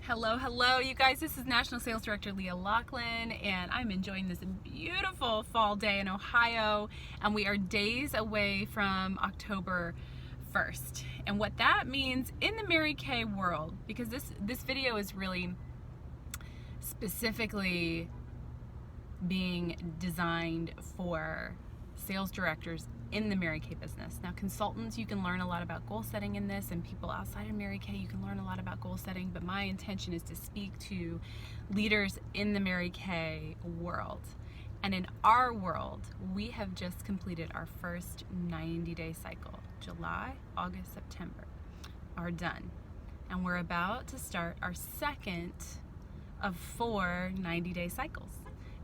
Hello, you guys. This is National Sales Director Leah Lachlan, and I'm enjoying this beautiful fall day in Ohio. And we are days away from October 1st. And what that means in the Mary Kay world, because this video is really specifically being designed for sales directors in the Mary Kay business. Now, consultants, you can learn a lot about goal setting in this, and people outside of Mary Kay, you can learn a lot about goal setting, but my intention is to speak to leaders in the Mary Kay world. And in our world, we have just completed our first 90-day cycle. July, August, September are done. And we're about to start our second of 4 90-day cycles.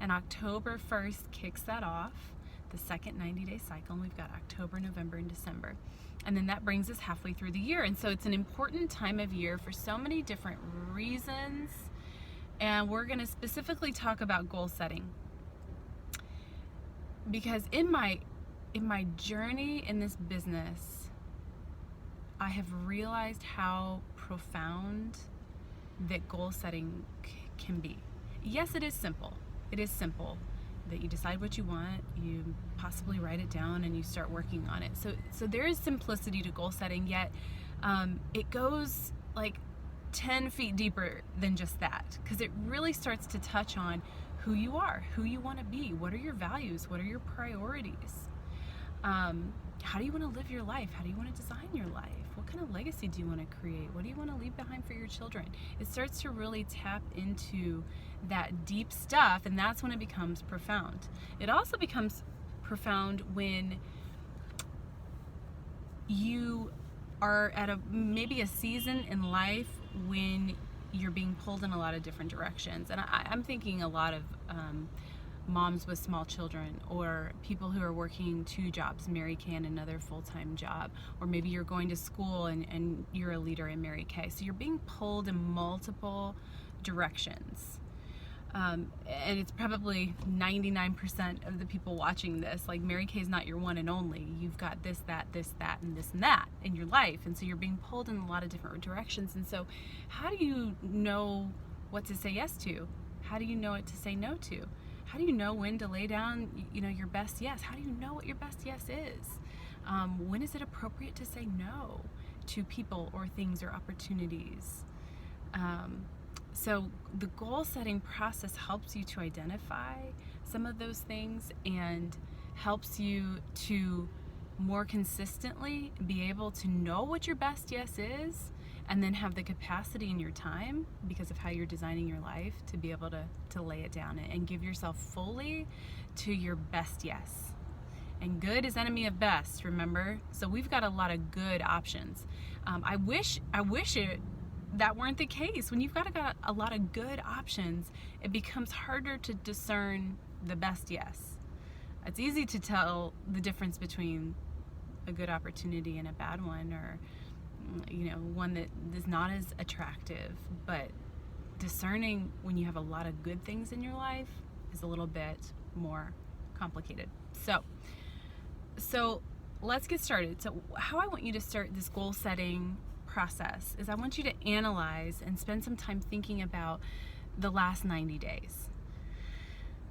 And October 1st kicks that off, the second 90-day cycle, and we've got October, November, and December. And then that brings us halfway through the year. And so it's an important time of year for so many different reasons. And we're going to specifically talk about goal setting. Because in my journey in this business, I have realized how profound that goal setting can be. Yes, it is simple. It is simple that you decide what you want, you possibly write it down, and you start working on it. So there is simplicity to goal setting, yet it goes like 10 feet deeper than just that, because it really starts to touch on who you are, who you want to be, what are your values, what are your priorities, how do you want to live your life, how do you want to design your life, what kind of legacy do you want to create, what do you want to leave behind for your children. It starts to really tap into that deep stuff, and that's when it becomes profound. It also becomes profound when you are at maybe a season in life when you're being pulled in a lot of different directions. And I'm thinking a lot of moms with small children, or people who are working 2 jobs, Mary Kay and another full-time job, or maybe you're going to school and you're a leader in Mary Kay. So you're being pulled in multiple directions. And it's probably 99% of the people watching this, like, Mary Kay is not your one and only. You've got this, that, and this and that in your life. And so you're being pulled in a lot of different directions. And so how do you know what to say yes to? How do you know what to say no to? How do you know when to lay down, your best yes? How do you know what your best yes is? When is it appropriate to say no to people or things or opportunities? So the goal setting process helps you to identify some of those things and helps you to more consistently be able to know what your best yes is, and then have the capacity in your time, because of how you're designing your life, to be able to lay it down and give yourself fully to your best yes. And good is enemy of best, remember? So we've got a lot of good options. I wish that weren't the case. When you've got a lot of good options, it becomes harder to discern the best yes. It's easy to tell the difference between a good opportunity and a bad one, or one that is not as attractive. But discerning when you have a lot of good things in your life is a little bit more complicated. So let's get started. So how I want you to start this goal setting process is I want you to analyze and spend some time thinking about the last 90 days.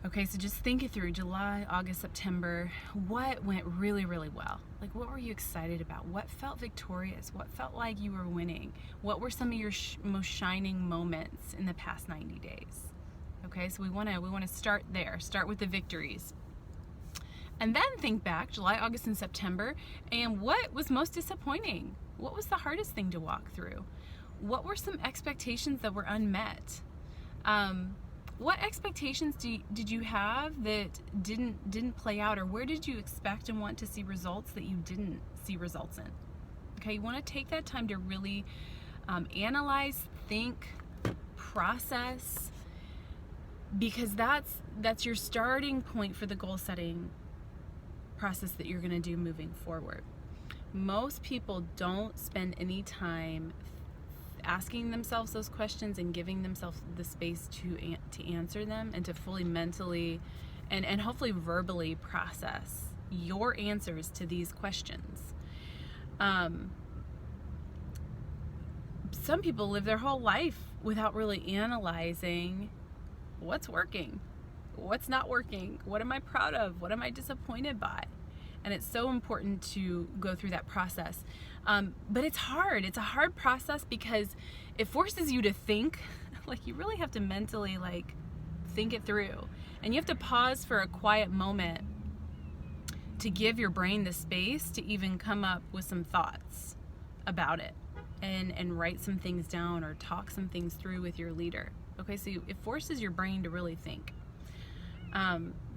Okay, so just think it through. July, August, September. What went really, really well? Like, what were you excited about? What felt victorious? What felt like you were winning? What were some of your most shining moments in the past 90 days? Okay, so we want to start there. Start with the victories. And then think back, July, August, and September, and what was most disappointing? What was the hardest thing to walk through? What were some expectations that were unmet? What expectations did you have that didn't play out, or where did you expect and want to see results that you didn't see results in? Okay, you want to take that time to really analyze, think, process, because that's your starting point for the goal setting process that you're going to do moving forward. Most people don't spend any time asking themselves those questions and giving themselves the space to answer them, and to fully mentally and hopefully verbally process your answers to these questions. some people live their whole life without really analyzing what's working, what's not working, what am I proud of, what am I disappointed by. And it's so important to go through that process. But it's hard. It's a hard process because it forces you to think. Like, you really have to mentally like think it through, and you have to pause for a quiet moment to give your brain the space to even come up with some thoughts about it, and write some things down or talk some things through with your leader. Okay, so it forces your brain to really think.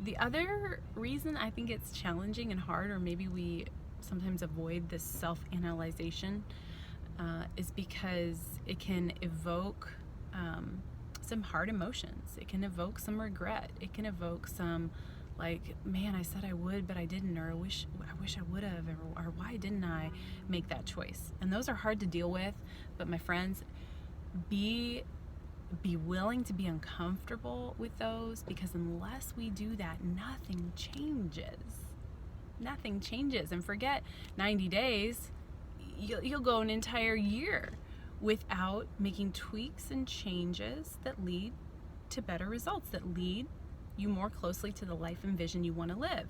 The other reason I think it's challenging and hard, or maybe we sometimes avoid this self-analyzation, is because it can evoke some hard emotions. It can evoke some regret. It can evoke some like, man, I said I would, but I didn't, or I wish I would have, or why didn't I make that choice? And those are hard to deal with, but my friends, be willing to be uncomfortable with those, because unless we do that, nothing changes. Nothing changes. And forget 90 days, you'll go an entire year without making tweaks and changes that lead to better results, that lead you more closely to the life and vision you want to live.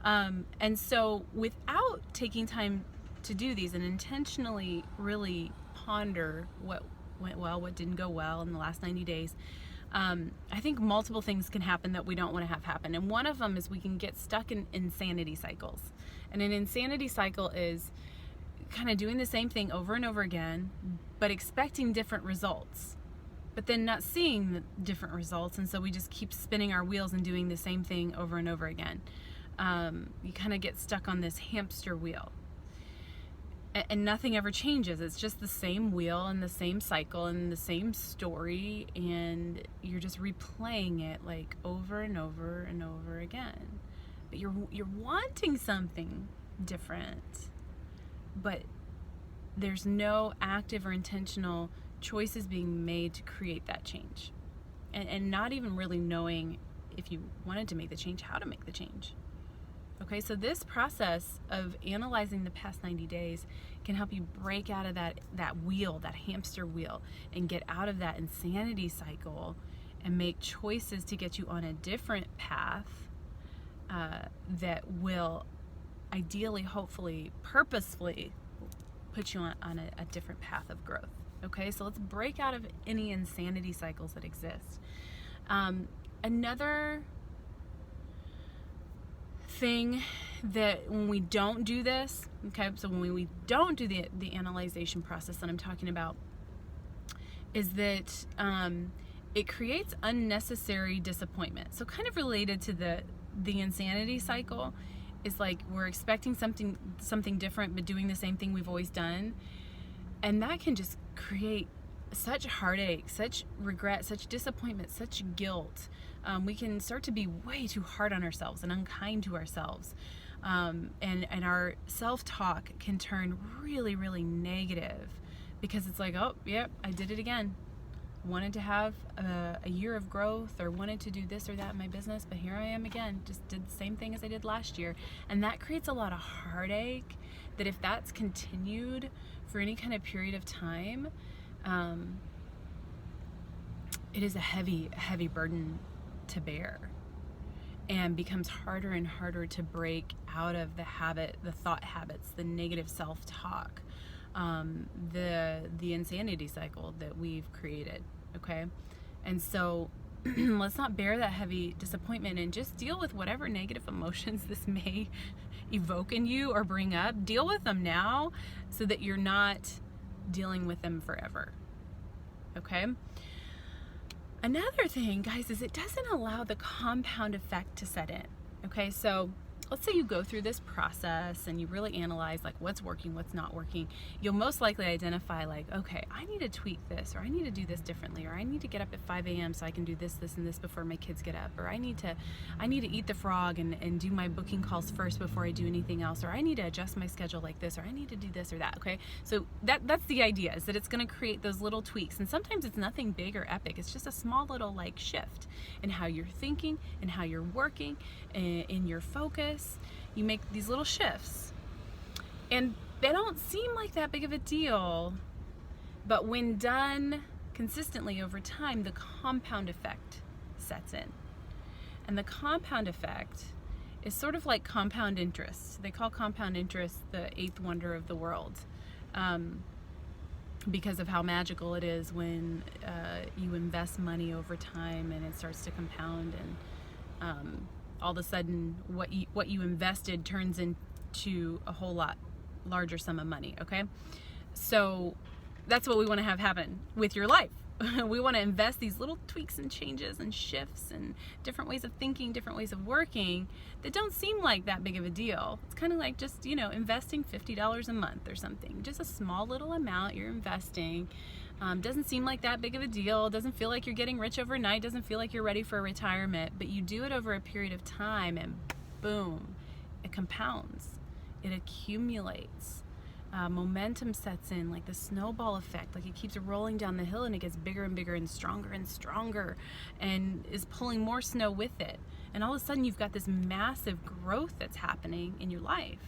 And so without taking time to do these and intentionally really ponder what went well, what didn't go well in the last 90 days, I think multiple things can happen that we don't want to have happen. And one of them is we can get stuck in insanity cycles. And an insanity cycle is kind of doing the same thing over and over again, but expecting different results, but then not seeing the different results. And so we just keep spinning our wheels and doing the same thing over and over again. You kind of get stuck on this hamster wheel, and nothing ever changes. It's just the same wheel and the same cycle and the same story, and you're just replaying it like over and over and over again. But you're wanting something different, but there's no active or intentional choices being made to create that change, and not even really knowing, if you wanted to make the change, how to make the change. Okay, so this process of analyzing the past 90 days can help you break out of that wheel, that hamster wheel, and get out of that insanity cycle and make choices to get you on a different path that will ideally, hopefully, purposefully put you on a different path of growth. Okay, so let's break out of any insanity cycles that exist. Another thing that when we don't do this, okay, so when we don't do the analyzation process that I'm talking about, is that it creates unnecessary disappointment. So kind of related to the insanity cycle is like we're expecting something different but doing the same thing we've always done, and that can just create such heartache, such regret, such disappointment, such guilt. We can start to be way too hard on ourselves and unkind to ourselves, and our self-talk can turn really, really negative, because it's like, oh, yep, I did it again. Wanted to have a year of growth, or wanted to do this or that in my business, but here I am again, just did the same thing as I did last year. And that creates a lot of heartache that, if that's continued for any kind of period of time, it is a heavy, heavy burden to bear, and becomes harder and harder to break out of the thought habits, the negative self-talk, the insanity cycle that we've created. Okay, and so let's not bear that heavy disappointment, and just deal with whatever negative emotions this may evoke in you or bring up. Deal with them now, so that you're not dealing with them forever. Okay. Another thing, guys, is it doesn't allow the compound effect to set in. Okay, so let's say you go through this process and you really analyze like what's working, what's not working. You'll most likely identify like, okay, I need to tweak this, or I need to do this differently, or I need to get up at 5 a.m. so I can do this, and this before my kids get up, or I need to eat the frog and do my booking calls first before I do anything else, or I need to adjust my schedule like this, or I need to do this or that. Okay, so that's the idea, is that it's going to create those little tweaks, and sometimes it's nothing big or epic. It's just a small little like shift in how you're thinking and how you're working, in your focus. You make these little shifts, and they don't seem like that big of a deal But when done consistently over time, the compound effect sets in. And the compound effect is sort of like compound interest. They call compound interest the eighth wonder of the world, because of how magical it is when you invest money over time and it starts to compound, and all of a sudden what you invested turns into a whole lot larger sum of money. Okay, so that's what we want to have happen with your life. We want to invest these little tweaks and changes and shifts and different ways of thinking, different ways of working that don't seem like that big of a deal. It's kind of like just, investing $50 a month or something. Just a small little amount you're investing. Doesn't seem like that big of a deal. Doesn't feel like you're getting rich overnight. Doesn't feel like you're ready for retirement. But you do it over a period of time and boom, it compounds. It accumulates. Momentum sets in, like the snowball effect. Like it keeps rolling down the hill and it gets bigger and bigger and stronger and is pulling more snow with it. And all of a sudden you've got this massive growth that's happening in your life.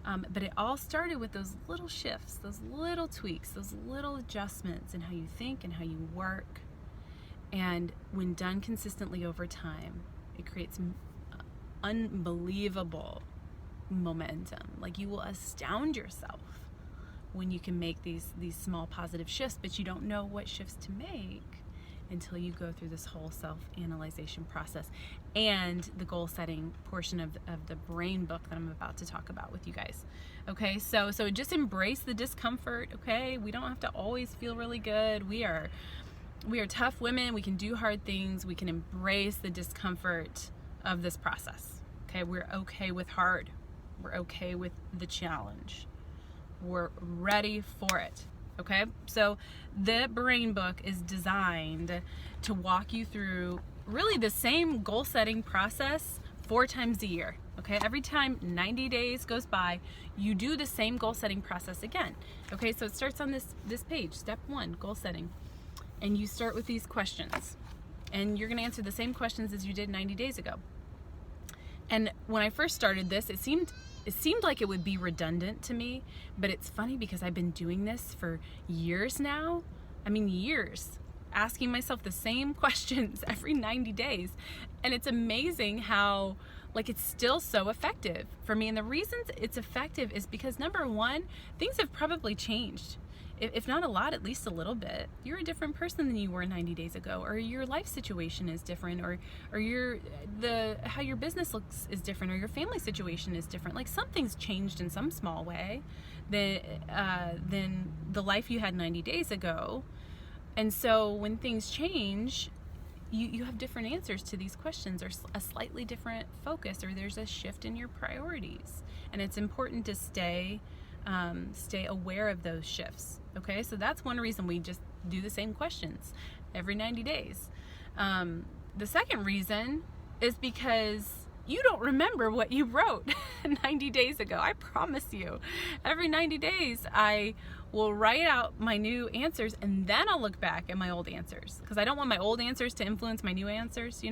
But it all started with those little shifts, those little tweaks, those little adjustments in how you think and how you work. And when done consistently over time, it creates unbelievable momentum. Like you will astound yourself when you can make these small positive shifts, but you don't know what shifts to make until you go through this whole self-analyzation process and the goal setting portion of the brain book that I'm about to talk about with you guys. Okay, so just embrace the discomfort. Okay, we don't have to always feel really good. We are tough women. We can do hard things. We can embrace the discomfort of this process. Okay, we're okay with hard. We're okay with the challenge. We're ready for it. Okay, so the brain book is designed to walk you through really the same goal setting process 4 times a year. Okay, every time 90 days goes by, you do the same goal setting process again. Okay, so it starts on this page, step 1, goal setting. And you start with these questions. And you're gonna answer the same questions as you did 90 days ago. And when I first started this, it seemed like it would be redundant to me, but it's funny because I've been doing this for years now. I mean, years, asking myself the same questions every 90 days. And it's amazing how, it's still so effective for me. And the reasons it's effective is because, number one, things have probably changed. If not a lot, at least a little bit. You're a different person than you were 90 days ago, or your life situation is different, or how your business looks is different, or your family situation is different. Like something's changed in some small way than the life you had 90 days ago. And so when things change, you have different answers to these questions, or a slightly different focus, or there's a shift in your priorities. And it's important to stay aware of those shifts. Okay, so that's one reason we just do the same questions every 90 days. The second reason is because you don't remember what you wrote 90 days ago. I promise you. Every 90 days, I will write out my new answers, and then I'll look back at my old answers, because I don't want my old answers to influence my new answers,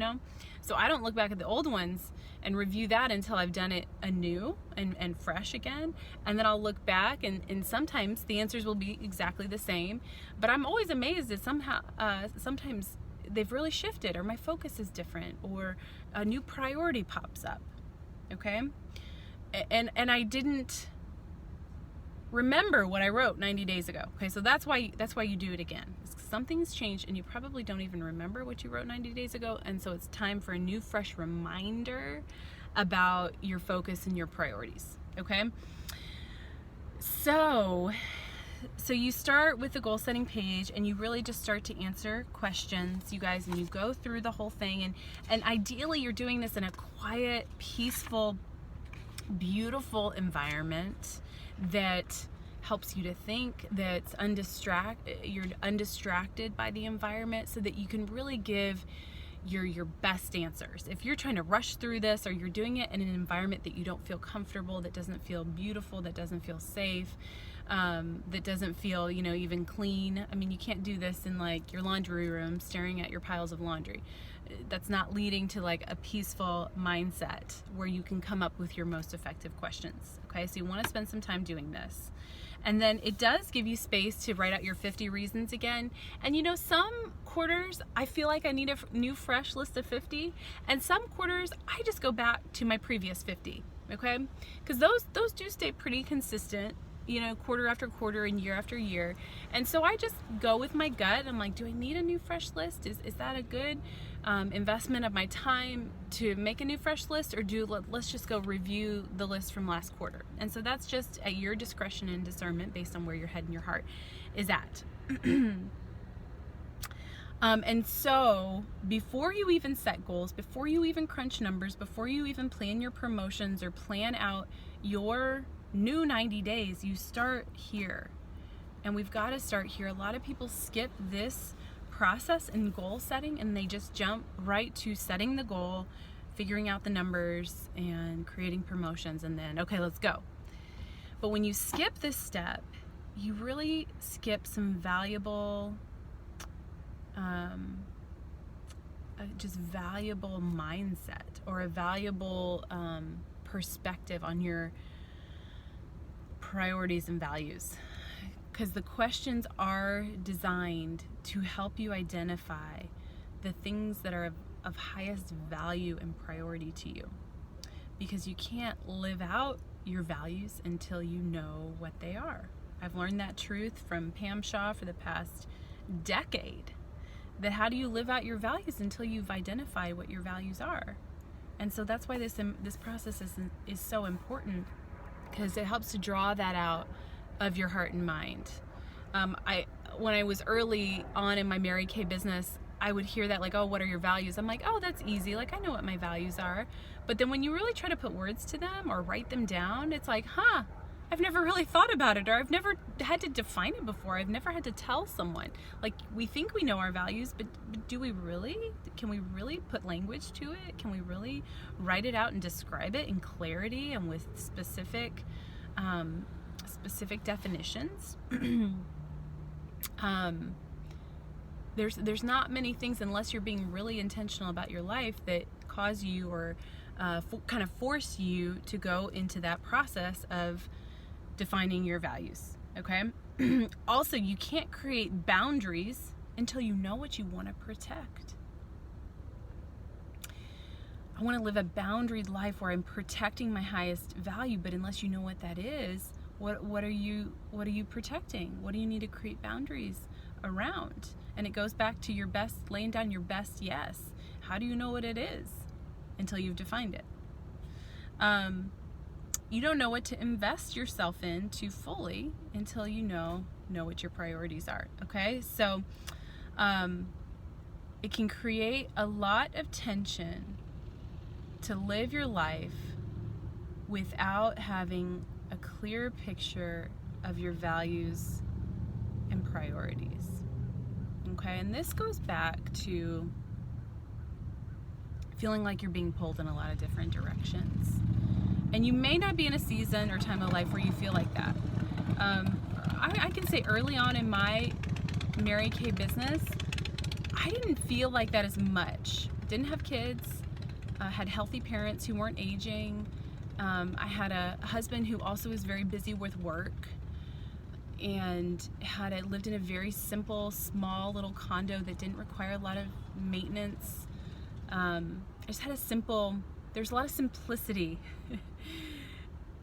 So I don't look back at the old ones and review that until I've done it anew and fresh again. And then I'll look back, and sometimes the answers will be exactly the same, but I'm always amazed that sometimes they've really shifted, or my focus is different, or a new priority pops up. Okay, and I didn't remember what I wrote 90 days ago. Okay, so that's why you do it again. Something's changed and you probably don't even remember what you wrote 90 days ago, and so it's time for a new fresh reminder about your focus and your priorities. Okay, so you start with the goal setting page, and you really just start to answer questions, you guys, and you go through the whole thing, and ideally you're doing this in a quiet, peaceful, beautiful environment that helps you to think, that's you're undistracted by the environment, so that you can really give your best answers. If you're trying to rush through this, or you're doing it in an environment that you don't feel comfortable, that doesn't feel beautiful, that doesn't feel safe, that doesn't feel, even clean. I mean, you can't do this in your laundry room staring at your piles of laundry. That's not leading to a peaceful mindset where you can come up with your most effective questions. Okay, so you want to spend some time doing this. And then it does give you space to write out your 50 reasons again. And you know, some quarters I feel like I need a new fresh list of 50, and some quarters I just go back to my previous 50, okay? Because those do stay pretty consistent, you know, quarter after quarter and year after year. And so I just go with my gut. I'm like, do I need a new fresh list? Is that a good investment of my time to make a new fresh list, or let's just go review the list from last quarter? And so that's just at your discretion and discernment based on where your head and your heart is at. And so before you even set goals, before you even crunch numbers, before you even plan your promotions or plan out your new 90 days, you start here. And we've got to start here. A lot of people skip this process in goal setting and they just jump right to setting the goal, figuring out the numbers, and creating promotions, and then, okay, let's go. But when you skip this step, you really skip some valuable just valuable mindset, or a valuable perspective on your priorities and values, because the questions are designed to help you identify the things that are of highest value and priority to you, because you can't live out your values until you know what they are. I've learned that truth from Pam Shaw for the past decade, that how do you live out your values until you've identified what your values are? And so that's why this process is so important, because it helps to draw that out of your heart and mind. When I was early on in my Mary Kay business, I would hear that, like, oh, what are your values? I'm like, oh, that's easy. Like, I know what my values are. But then when you really try to put words to them or write them down, it's like, I've never really thought about it, or I've never had to define it before. I've never had to tell someone. Like, we think we know our values, but do we really? Can we really put language to it? Can we really write it out and describe it in clarity and with specific definitions? There's not many things, unless you're being really intentional about your life, that cause you or kind of force you to go into that process of defining your values, okay? Also, you can't create boundaries until you know what you want to protect. I want to live a boundaried life where I'm protecting my highest value, but unless you know what that is, what are you protecting? What do you need to create boundaries around? And it goes back to laying down your best yes. How do you know what it is until you've defined it? You don't know what to invest yourself into fully until you know what your priorities are, okay? So it can create a lot of tension to live your life without having a clear picture of your values and priorities, okay? And this goes back to feeling like you're being pulled in a lot of different directions. And you may not be in a season or time of life where you feel like that. I can say early on in my Mary Kay business, I didn't feel like that as much. Didn't have kids, had healthy parents who weren't aging. I had a husband who also was very busy with work, and lived in a very simple, small little condo that didn't require a lot of maintenance. I just had there's a lot of simplicity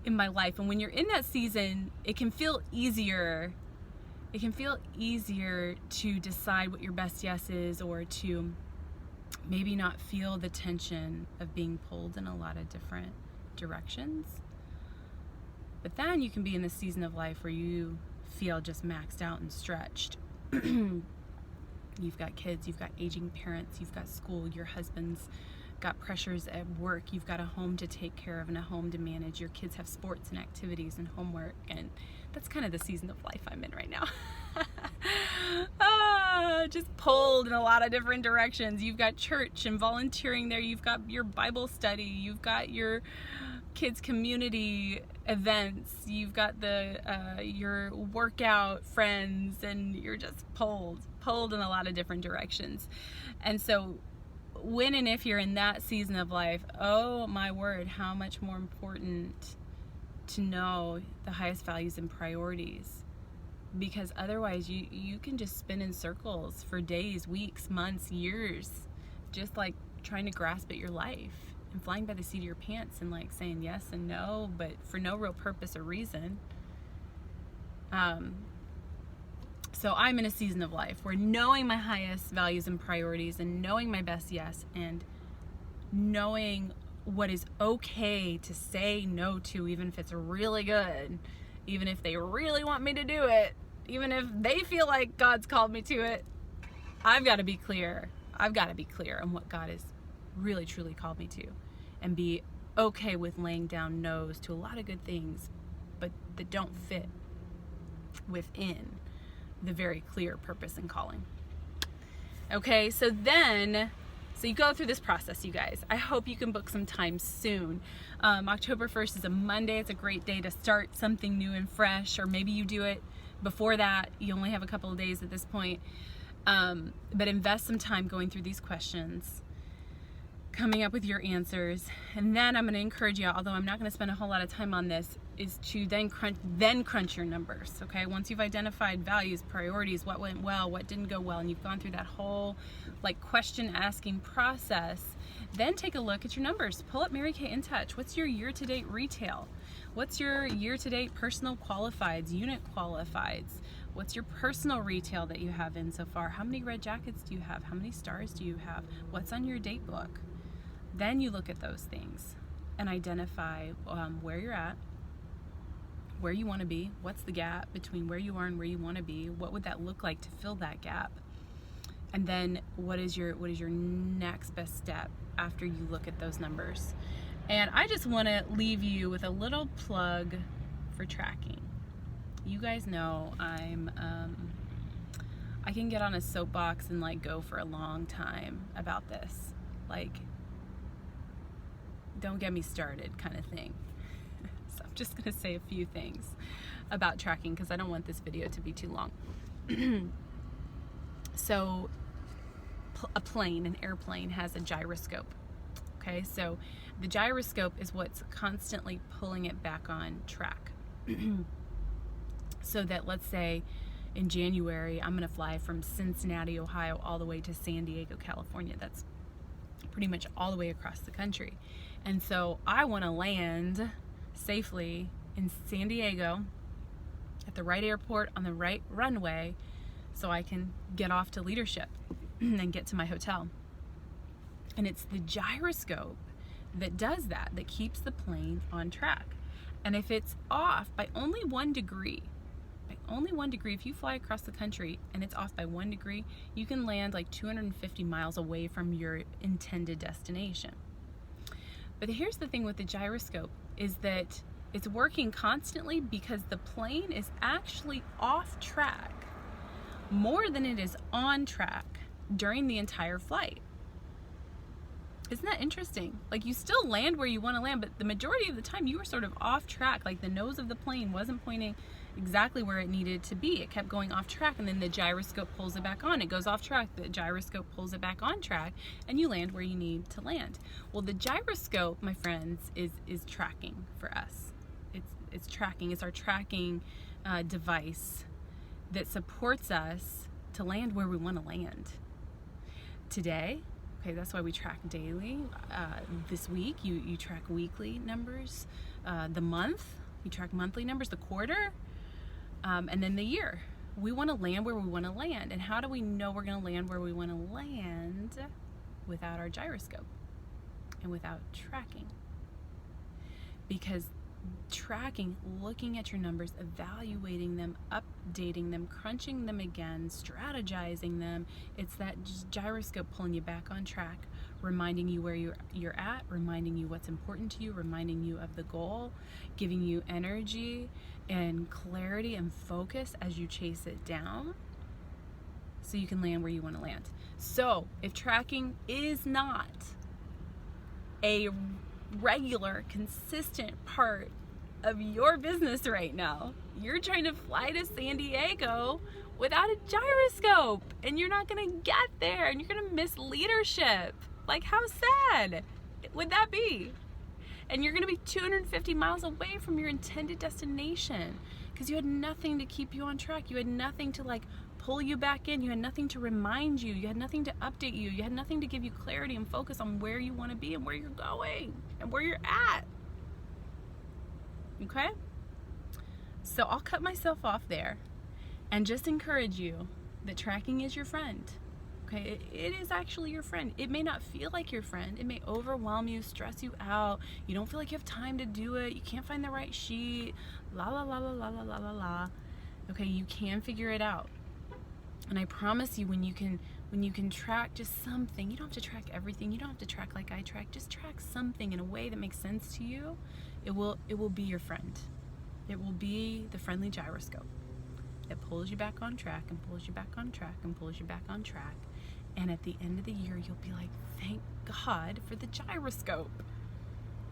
in my life. And when you're in that season, it can feel easier to decide what your best yes is, or to maybe not feel the tension of being pulled in a lot of different directions. But then you can be in the season of life where you feel just maxed out and stretched. You've got kids, you've got aging parents, you've got school, your husband's got pressures at work, you've got a home to take care of and a home to manage, your kids have sports and activities and homework, and that's kind of the season of life I'm in right now. Just pulled in a lot of different directions. You've got church and volunteering there, you've got your Bible study, you've got your kids' community events, you've got your workout friends, and you're just pulled in a lot of different directions. And so when and if you're in that season of life, oh my word, how much more important to know the highest values and priorities, because otherwise you can just spin in circles for days, weeks, months, years, just like trying to grasp at your life and flying by the seat of your pants and like saying yes and no, but for no real purpose or reason. So I'm in a season of life where knowing my highest values and priorities and knowing my best yes and knowing what is okay to say no to, even if it's really good, even if they really want me to do it, even if they feel like God's called me to it, I've got to be clear. I've got to be clear on what God has really truly called me to, and be okay with laying down no's to a lot of good things, but that don't fit within the very clear purpose and calling. Okay, so you go through this process, you guys. I hope you can book some time soon. October 1st is a Monday. It's a great day to start something new and fresh, or maybe you do it before that. You only have a couple of days at this point. But invest some time going through these questions, coming up with your answers, and then I'm going to encourage you, although I'm not going to spend a whole lot of time on this, is to then crunch your numbers. Okay, once you've identified values, priorities, what went well, what didn't go well, and you've gone through that whole like question asking process, then take a look at your numbers. Pull up Mary Kay In Touch. What's your year-to-date retail? What's your year-to-date personal qualifieds, unit qualifieds? What's your personal retail that you have in so far? How many red jackets do you have? How many stars do you have? What's on your date book? Then you look at those things and identify where you're at, where you want to be, what's the gap between where you are and where you want to be, what would that look like to fill that gap, and then what is your next best step after you look at those numbers. And I just want to leave you with a little plug for tracking. You guys know I can get on a soapbox and like go for a long time about this, like don't get me started kind of thing. So I'm just gonna say a few things about tracking because I don't want this video to be too long. So an airplane has a gyroscope. Okay, so the gyroscope is what's constantly pulling it back on track. So that, let's say in January, I'm gonna fly from Cincinnati, Ohio, all the way to San Diego, California. That's pretty much all the way across the country. And so I wanna land safely in San Diego at the right airport on the right runway so I can get off to leadership and get to my hotel. And it's the gyroscope that does that, that keeps the plane on track. And if it's off by only 1 degree, if you fly across the country and it's off by 1 degree, you can land like 250 miles away from your intended destination. But here's the thing with the gyroscope is that it's working constantly because the plane is actually off track more than it is on track during the entire flight. Isn't that interesting? Like, you still land where you want to land, but the majority of the time you were sort of off track. Like, the nose of the plane wasn't pointing exactly where it needed to be. It kept going off track, and then the gyroscope pulls it back on. It goes off track, the gyroscope pulls it back on track, and you land where you need to land. Well, the gyroscope, my friends, is tracking for us. It's tracking. It's our tracking device that supports us to land where we want to land. Today, okay, that's why we track daily. This week, you track weekly numbers. The month, you track monthly numbers. The quarter, and then the year. We want to land where we want to land. And how do we know we're going to land where we want to land without our gyroscope and without tracking? Because tracking, looking at your numbers, evaluating them, updating them, crunching them again, strategizing them, it's that gyroscope pulling you back on track, reminding you where you're at, reminding you what's important to you, reminding you of the goal, giving you energy and clarity and focus as you chase it down so you can land where you want to land. So if tracking is not a regular, consistent part of your business right now, you're trying to fly to San Diego without a gyroscope, and you're not going to get there, and you're going to miss leadership. Like, how sad would that be? and you're gonna be 250 miles away from your intended destination because you had nothing to keep you on track. You had nothing to like pull you back in. You had nothing to remind you. You had nothing to update you. You had nothing to give you clarity and focus on where you want to be and where you're going and where you're at. Okay? So I'll cut myself off there and just encourage you that tracking is your friend. Okay, it is actually your friend. It may not feel like your friend. It may overwhelm you, stress you out. You don't feel like you have time to do it. You can't find the right sheet. La la la la la la la la la. Okay, you can figure it out. And I promise you, when you can track just something, you don't have to track everything. You don't have to track like I track. Just track something in a way that makes sense to you. It will be your friend. It will be the friendly gyroscope that pulls you back on track and pulls you back on track and pulls you back on track. And at the end of the year, you'll be like, thank God for the gyroscope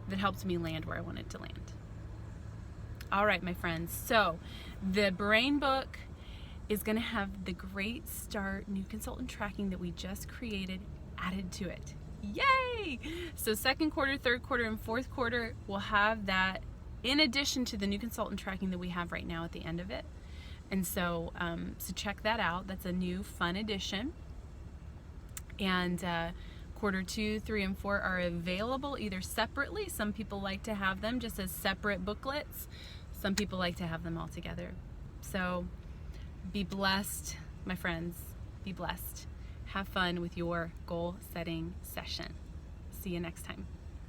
that helped me land where I wanted to land. All right, my friends. So the brain book is going to have the Great Start New Consultant Tracking that we just created added to it. Yay! So second quarter, third quarter, and fourth quarter will have that in addition to the New Consultant Tracking that we have right now at the end of it. And so, so check that out. That's a new fun addition. And quarter 2, 3, and 4 are available either separately. Some people like to have them just as separate booklets. Some people like to have them all together. So be blessed, my friends. Be blessed. Have fun with your goal setting session. See you next time.